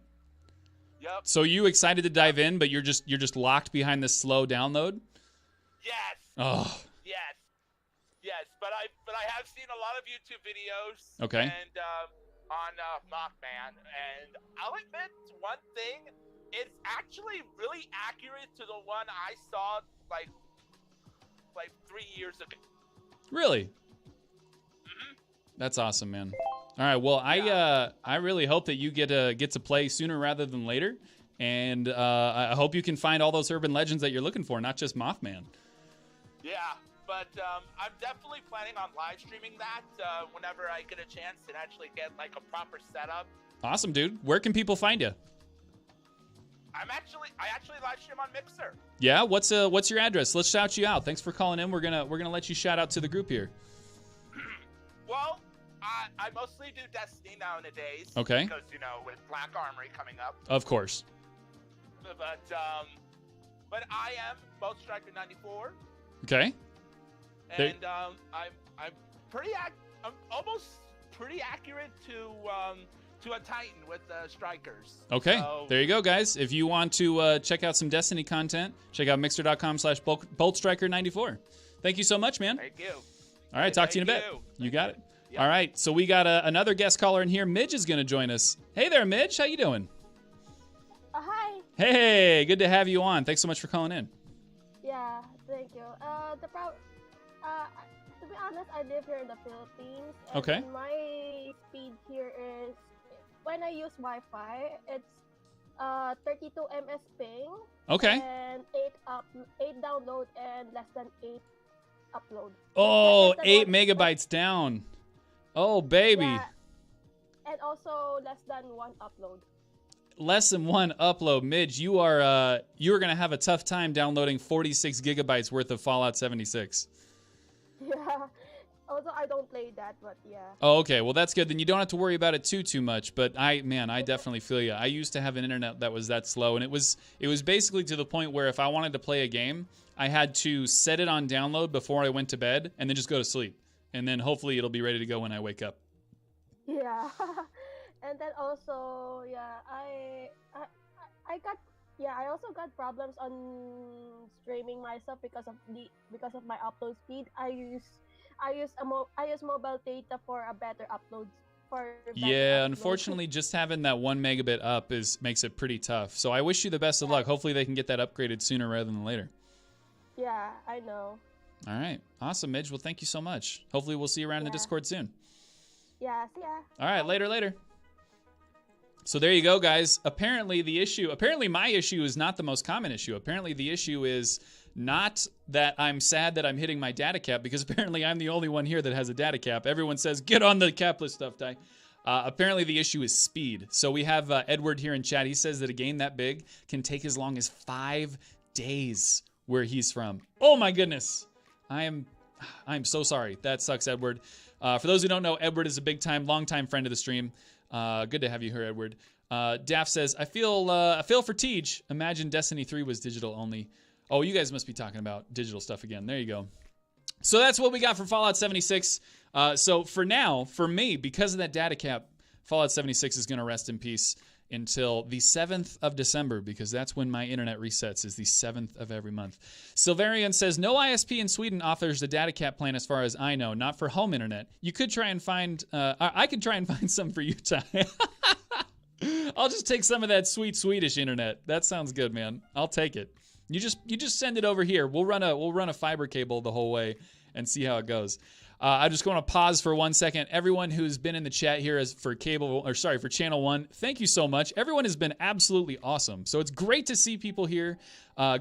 Yep. So you excited to dive in, but you're just locked behind this slow download? Yes. Oh. Yes. But I have seen a lot of YouTube videos. Okay. And on Mothman, and I'll admit one thing, it's actually really accurate to the one I saw like 3 years ago. Really? Mm-hmm. That's awesome, man. All right, well, I really hope that you get to play sooner rather than later, and I hope you can find all those urban legends that you're looking for, not just Mothman. Yeah. But I'm definitely planning on live streaming that whenever I get a chance and actually get like a proper setup. Awesome, dude. Where can people find you? I actually live stream on Mixer. Yeah, what's your address? Let's shout you out. Thanks for calling in. We're gonna let you shout out to the group here. Well, I mostly do Destiny nowadays. Okay. Because with Black Armory coming up. Of course. But I am Bolt Striker 94. Okay. And I'm almost pretty accurate to a Titan with strikers. Okay, so, there you go, guys. If you want to check out some Destiny content, check out mixer.com/BoltStriker94. Thank you so much, man. Thank you. All right, talk to you in a bit. You got it. Yep. All right, so we got another guest caller in here. Midge is going to join us. Hey there, Midge. How you doing? Hi. Hey, good to have you on. Thanks so much for calling in. Yeah, thank you. To be honest, I live here in the Philippines. And Okay. My speed here is, when I use Wi-Fi, it's 32 ms ping. Okay. And 8 download and less than 8 upload. Oh, 8 megabytes down. Oh, baby. Yeah. And also less than 1 upload. Less than 1 upload. Midge, you are going to have a tough time downloading 46 gigabytes worth of Fallout 76. Yeah. Also, I don't play that, but yeah. Oh, okay. Well, that's good. Then you don't have to worry about it too much. But I definitely feel you. I used to have an internet that was that slow, and it was basically to the point where if I wanted to play a game, I had to set it on download before I went to bed, and then just go to sleep, and then hopefully it'll be ready to go when I wake up. Yeah. And then also, yeah, I also got problems on streaming myself because of my upload speed. I use mobile data for a better upload. Yeah, unfortunately, just having that 1 megabit up makes it pretty tough. So I wish you the best of luck. Hopefully they can get that upgraded sooner rather than later. Yeah, I know. All right, awesome, Midge. Well, thank you so much. Hopefully we'll see you around in the Discord soon. Yeah, see ya. All right, later. So there you go, guys. Apparently my issue is not the most common issue. Apparently the issue is not that I'm sad that I'm hitting my data cap, because apparently I'm the only one here that has a data cap. Everyone says, get on the capless stuff, Ty. Apparently the issue is speed. So we have Edward here in chat. He says that a game that big can take as long as 5 days where he's from. Oh my goodness. I'm so sorry. That sucks, Edward. For those who don't know, Edward is a long-time friend of the stream. Good to have you here, Edward. Daft says, I feel for Tej. Imagine Destiny 3 was digital only. Oh, you guys must be talking about digital stuff again. There you go. So that's what we got for Fallout 76. So for now, for me, because of that data cap, Fallout 76 is going to rest in peace until the 7th of December, because that's when my internet resets, is the 7th of every month. Silverian says, no ISP in Sweden offers the data cap plan as far as I know, not for home internet. You could try and find, I could try and find some for you, Ty. I'll just take some of that sweet Swedish internet. That sounds good, man. I'll take it. You just send it over here. We'll run a fiber cable the whole way and see how it goes. I'm just going to pause for 1 second. Everyone who's been in the chat here for Channel 1, thank you so much. Everyone has been absolutely awesome. So it's great to see people here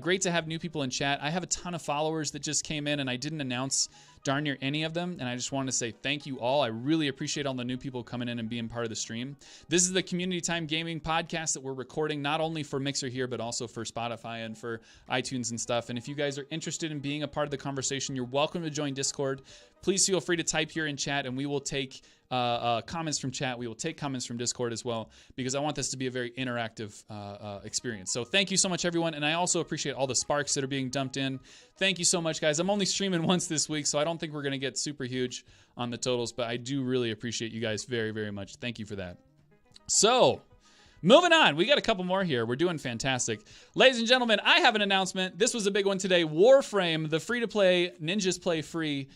Great to have new people in chat. I have a ton of followers that just came in, and I didn't announce darn near any of them, and I just wanted to say thank you all. I really appreciate all the new people coming in and being part of the stream. This is the Community Time Gaming podcast that we're recording not only for Mixer here, but also for Spotify and for iTunes and stuff. And if you guys are interested in being a part of the conversation, you're welcome to join Discord. Please feel free to type here in chat, and we will take comments from chat. We will take comments from Discord as well, because I want this to be a very interactive experience. So thank you so much, everyone. And I also appreciate all the sparks that are being dumped in. Thank you so much, guys. I'm only streaming once this week, so I don't think we're going to get super huge on the totals, but I do really appreciate you guys very, very much. Thank you for that. So, moving on. We got a couple more here. We're doing fantastic. Ladies and gentlemen, I have an announcement. This was a big one today. Warframe, the free-to-play, Ninjas Play Free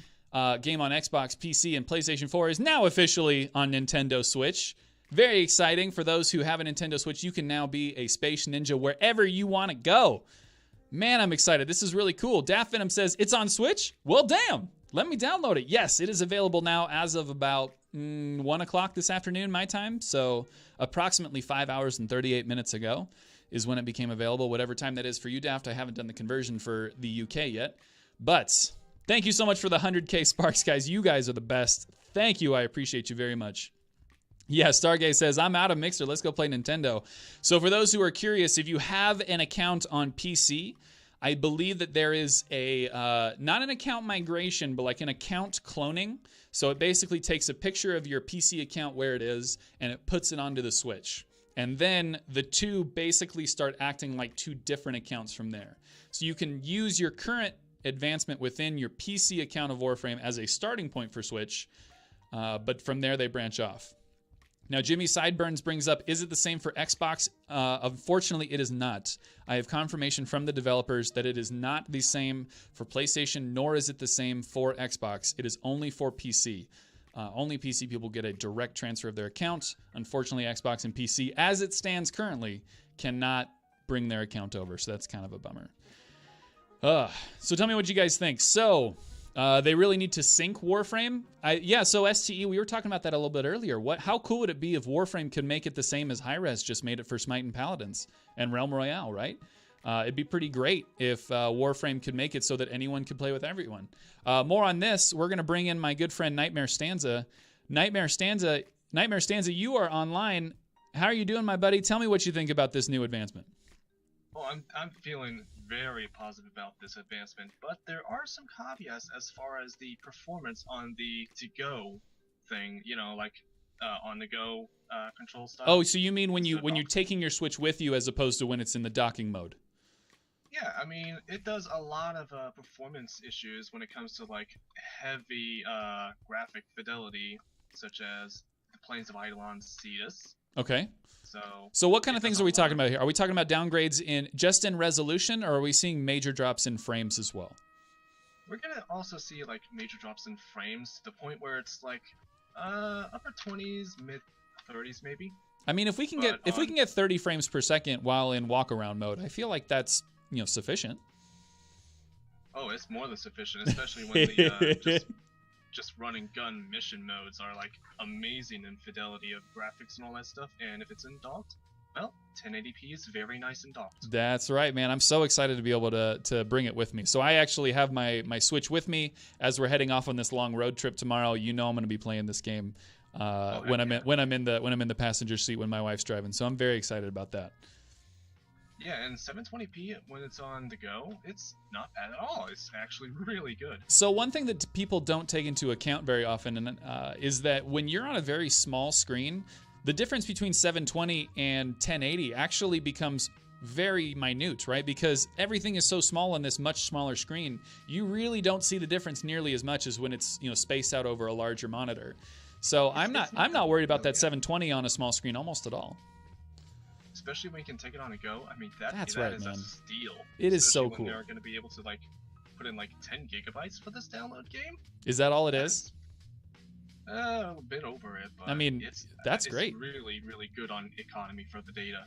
game on Xbox, PC, and PlayStation 4 is now officially on Nintendo Switch. Very exciting. For those who have a Nintendo Switch, you can now be a space ninja wherever you want to go. Man, I'm excited. This is really cool. Daft Venom says, it's on Switch? Well, damn. Let me download it. Yes, it is available now as of about 1 o'clock this afternoon, my time. So approximately 5 hours and 38 minutes ago is when it became available. Whatever time that is for you, Daft. I haven't done the conversion for the UK yet. But thank you so much for the 100K Sparks, guys. You guys are the best. Thank you. I appreciate you very much. Yeah, Stargate says, I'm out of Mixer. Let's go play Nintendo. So for those who are curious, if you have an account on PC, I believe that there is a, not an account migration, but like an account cloning. So it basically takes a picture of your PC account where it is, and it puts it onto the Switch. And then the two basically start acting like two different accounts from there. So you can use your current advancement within your PC account of Warframe as a starting point for Switch, but from there they branch off. Now, Jimmy Sideburns brings up, is it the same for Xbox? Unfortunately, it is not. I have confirmation from the developers that it is not the same for PlayStation, nor is it the same for Xbox. It is only for PC. Only PC people get a direct transfer of their account. Unfortunately, Xbox and PC, as it stands currently, cannot bring their account over, so that's kind of a bummer. So tell me what you guys think. So, they really need to sync Warframe. So STE, we were talking about that a little bit earlier. How cool would it be if Warframe could make it the same as Hi-Rez just made it for Smite and Paladins and Realm Royale, right? It'd be pretty great if Warframe could make it so that anyone could play with everyone. More on this, we're going to bring in my good friend Nightmare Stanza. Nightmare Stanza, you are online. How are you doing, my buddy? Tell me what you think about this new advancement. Well, I'm feeling very positive about this advancement, but there are some caveats as far as the performance on the to-go thing, you know, like on-the-go control stuff. Oh, so you mean when you're taking your Switch with you as opposed to when it's in the docking mode? Yeah, I mean, it does a lot of performance issues when it comes to like heavy graphic fidelity, such as the Plains of Eidolon's Cetus. Okay. So what kind of things are we talking about here? Are we talking about downgrades just in resolution, or are we seeing major drops in frames as well? We're gonna also see like major drops in frames to the point where it's like upper 20s, mid 30s maybe. I mean, if we can get 30 frames per second while in walk around mode, I feel like that's, sufficient. Oh, it's more than sufficient, especially when the just running gun mission modes are like amazing in fidelity of graphics and all that stuff. And if it's in docked, well, 1080p is very nice and docked. That's right, man. I'm so excited to be able to bring it with me. So I actually have my Switch with me as we're heading off on this long road trip tomorrow. I'm going to be playing this game when I'm in the passenger seat when my wife's driving. So I'm very excited about that. Yeah, and 720p when it's on the go, it's not bad at all. It's actually really good. So one thing that people don't take into account very often is that when you're on a very small screen, the difference between 720 and 1080 actually becomes very minute, right? Because everything is so small on this much smaller screen, you really don't see the difference nearly as much as when it's spaced out over a larger monitor. So I'm not worried about that 720 on a small screen almost at all. Especially when you can take it on a go. I mean, that is man. A steal. It is so when cool. They're going to be able to like put in like 10 gigabytes for this download game. Is that all it is? A bit over it, but I mean, that's great. It's really, really good on economy for the data.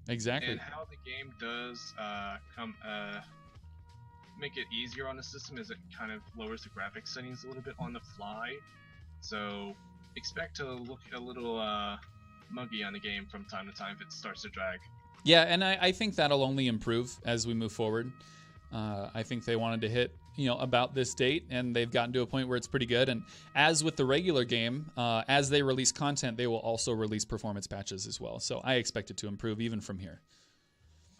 Exactly. And how the game does make it easier on the system is it kind of lowers the graphics settings a little bit on the fly. So expect to look a little muggy on the game from time to time if it starts to drag. Yeah, and I think that'll only improve as we move forward. I think they wanted to hit, about this date, and they've gotten to a point where it's pretty good. And as with the regular game, as they release content, they will also release performance patches as well. So I expect it to improve even from here.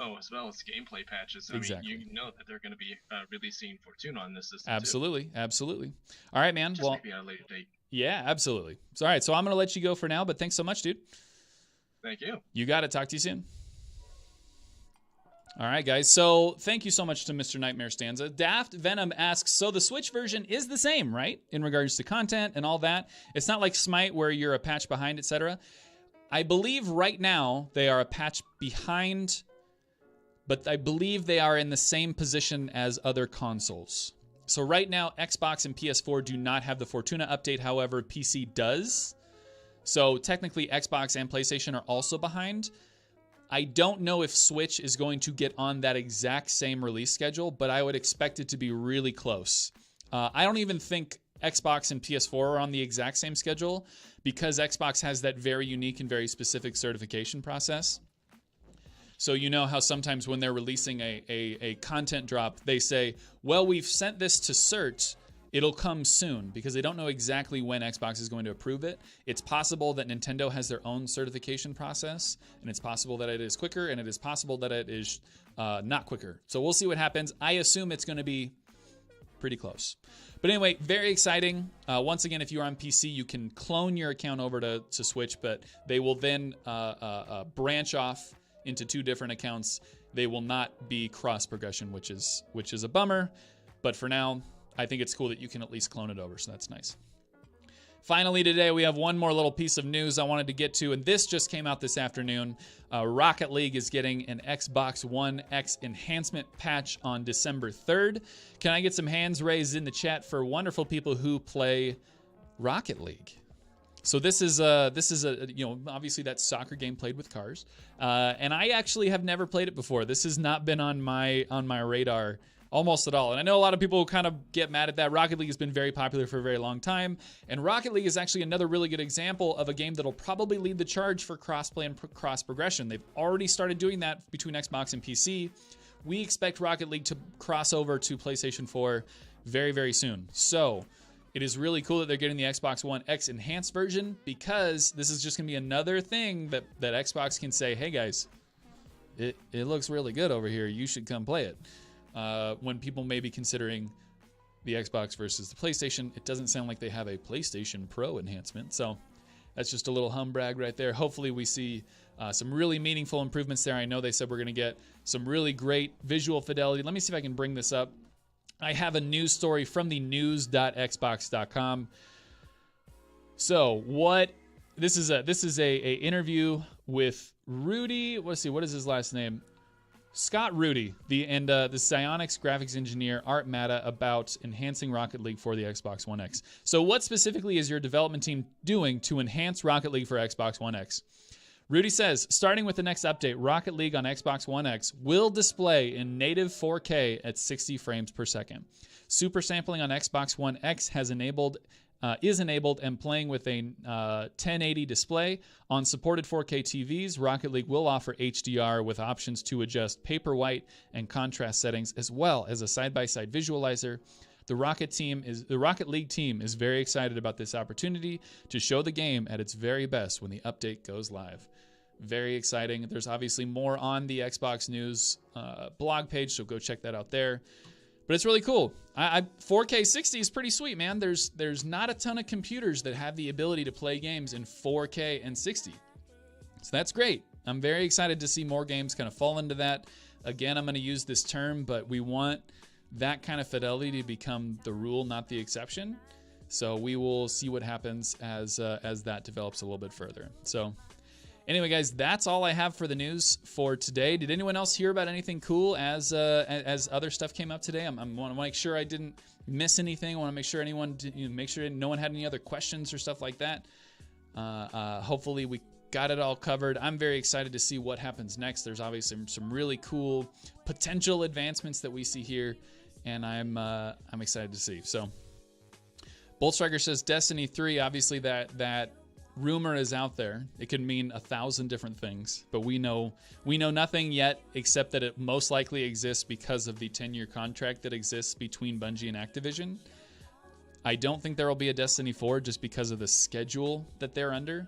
Oh, as well as gameplay patches. Exactly. I mean, you know that they're going to be releasing Fortuna on this system Absolutely, absolutely. All right, man. Just maybe at a later date. Yeah, absolutely. So, all right, so I'm going to let you go for now, but thanks so much, dude. Thank you. You got it. Talk to you soon. All right, guys. So thank you so much to Mr. Nightmare Stanza. Daft Venom asks, so the Switch version is the same, right? In regards to content and all that. It's not like Smite where you're a patch behind, etc. I believe right now they are a patch behind, but I believe they are in the same position as other consoles. So right now, Xbox and PS4 do not have the Fortuna update. However, PC does. So technically, Xbox and PlayStation are also behind. I don't know if Switch is going to get on that exact same release schedule, but I would expect it to be really close. I don't even think Xbox and PS4 are on the exact same schedule because Xbox has that very unique and very specific certification process. So you know how sometimes when they're releasing a content drop, they say, well, we've sent this to cert, it'll come soon, because they don't know exactly when Xbox is going to approve it. It's possible that Nintendo has their own certification process, and it's possible that it is quicker, and it is possible that it is not quicker. So we'll see what happens. I assume it's going to be pretty close. But anyway, very exciting. Once again, if you're on PC, you can clone your account over to Switch, but they will then branch off into 2 different accounts. They will not be cross progression, which is a bummer. But for now, I think it's cool that you can at least clone it over, so that's nice. Finally, today we have one more little piece of news I wanted to get to, and this just came out this afternoon. Rocket League is getting an Xbox One X enhancement patch on December 3rd. Can I get some hands raised in the chat for wonderful people who play Rocket League? So this is obviously that soccer game played with cars, and I actually have never played it before. This has not been on my radar almost at all. And I know a lot of people kind of get mad at that. Rocket League has been very popular for a very long time. And Rocket League is actually another really good example of a game that'll probably lead the charge for crossplay and cross progression. They've already started doing that between Xbox and PC. We expect Rocket League to cross over to PlayStation 4 very, very soon. So it is really cool that they're getting the Xbox One X enhanced version, because this is just going to be another thing that Xbox can say, hey guys, it looks really good over here. You should come play it. When people may be considering the Xbox versus the PlayStation, it doesn't sound like they have a PlayStation Pro enhancement. So that's just a little humbrag right there. Hopefully we see some really meaningful improvements there. I know they said we're going to get some really great visual fidelity. Let me see if I can bring this up. I have a news story from the news.xbox.com. So this is a interview with Rudy. Let's see, what is his last name? Scott Rudy, the Psyonix graphics engineer, Art Matta, about enhancing Rocket League for the Xbox One X. So what specifically is your development team doing to enhance Rocket League for Xbox One X? Rudy says, starting with the next update, Rocket League on Xbox One X will display in native 4K at 60 frames per second. Super sampling on Xbox One X is enabled and playing with a 1080 display. On supported 4K TVs, Rocket League will offer HDR with options to adjust paper white and contrast settings, as well as a side-by-side visualizer. The Rocket League team is very excited about this opportunity to show the game at its very best when the update goes live. Very exciting. There's obviously more on the Xbox News blog page, so go check that out there. But it's really cool. 4K 60 is pretty sweet, man. There's not a ton of computers that have the ability to play games in 4K and 60. So that's great. I'm very excited to see more games kind of fall into that. Again, I'm going to use this term, but we want that kind of fidelity to become the rule, not the exception. So we will see what happens as that develops a little bit further. So anyway, guys, that's all I have for the news for today. Did anyone else hear about anything cool as other stuff came up today? I want to make sure I didn't miss anything. I want to make sure no one had any other questions or stuff like that. Hopefully we got it all covered. I'm very excited to see what happens next. There's obviously some really cool potential advancements that we see here, and I'm excited to see. So Bolt Striker says Destiny 3, obviously that rumor is out there. It could mean 1,000 different things, but we know nothing yet except that it most likely exists because of the 10-year contract that exists between Bungie and Activision. I don't think there will be a Destiny 4 just because of the schedule that they're under.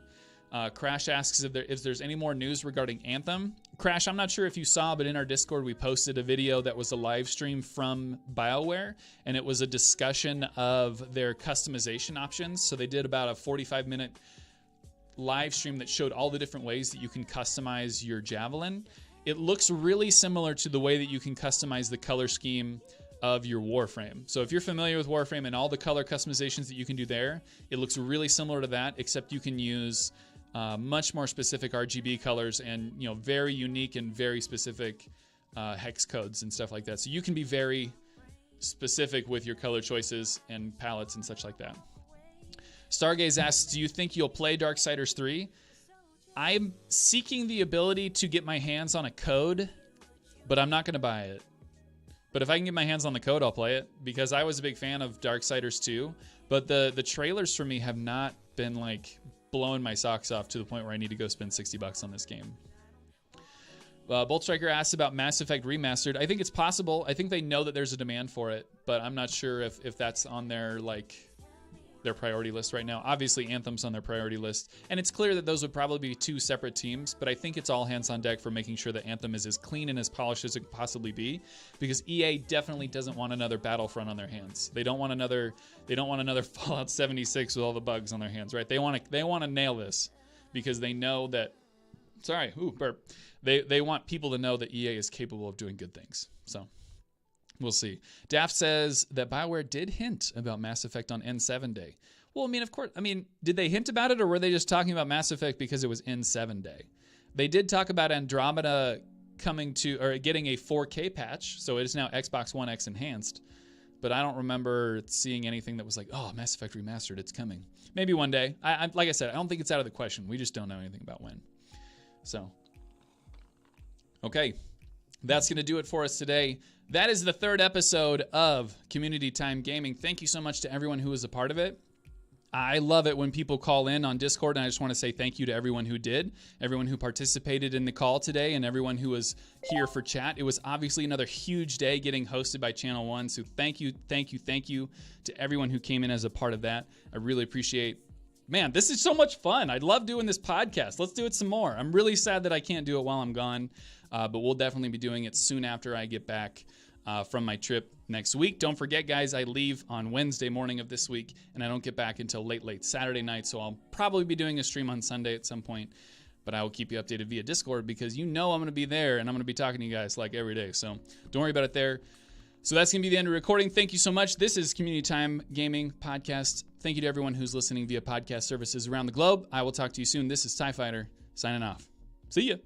Crash asks if there's any more news regarding Anthem. Crash, I'm not sure if you saw, but in our Discord we posted a video that was a live stream from BioWare, and it was a discussion of their customization options. So they did about a 45-minute live stream that showed all the different ways that you can customize your Javelin. It looks really similar to the way that you can customize the color scheme of your Warframe. So if you're familiar with Warframe and all the color customizations that you can do there, it looks really similar to that, except you can use much more specific RGB colors and very unique and very specific hex codes and stuff like that. So you can be very specific with your color choices and palettes and such like that. Stargaze asks, do you think you'll play Darksiders 3? I'm seeking the ability to get my hands on a code, but I'm not going to buy it. But if I can get my hands on the code, I'll play it, because I was a big fan of Darksiders 2, but the trailers for me have not been like blowing my socks off to the point where I need to go spend $60 on this game. Bolt Striker asks about Mass Effect Remastered. I think it's possible. I think they know that there's a demand for it, but I'm not sure if that's on their priority list right now. Obviously, Anthem's on their priority list, and it's clear that those would probably be two separate teams, but I think it's all hands on deck for making sure that Anthem is as clean and as polished as it could possibly be, because EA definitely doesn't want another Battlefront on their hands. They don't want another Fallout 76 with all the bugs on their hands, right? They want to nail this, because they know that, They want people to know that EA is capable of doing good things. So we'll see. Daft says that BioWare did hint about Mass Effect on N7 Day. Well, I mean, of course. I mean, did they hint about it, or were they just talking about Mass Effect because it was N7 Day? They did talk about Andromeda getting a 4K patch, so it is now Xbox One X enhanced. But I don't remember seeing anything that was like, oh, Mass Effect Remastered, it's coming. Maybe one day. Like I said, I don't think it's out of the question. We just don't know anything about when. So, okay. That's going to do it for us today. That is the third episode of Community Time Gaming. Thank you so much to everyone who was a part of it. I love it when people call in on Discord, and I just want to say thank you to everyone who did, everyone who participated in the call today, and everyone who was here for chat. It was obviously another huge day getting hosted by Channel 1, so thank you to everyone who came in as a part of that. I really appreciate. Man, this is so much fun. I love doing this podcast. Let's do it some more. I'm really sad that I can't do it while I'm gone, but we'll definitely be doing it soon after I get back from my trip next week. Don't forget, guys, I leave on Wednesday morning of this week, and I don't get back until late Saturday night, so I'll probably be doing a stream on Sunday at some point, but I will keep you updated via Discord, because I'm going to be there, and I'm going to be talking to you guys like every day, so don't worry about it there. So that's going to be the end of the recording. Thank you so much. This is Community Time Gaming Podcast. Thank you to everyone who's listening via podcast services around the globe. I will talk to you soon. This is TyFighter signing off. See ya.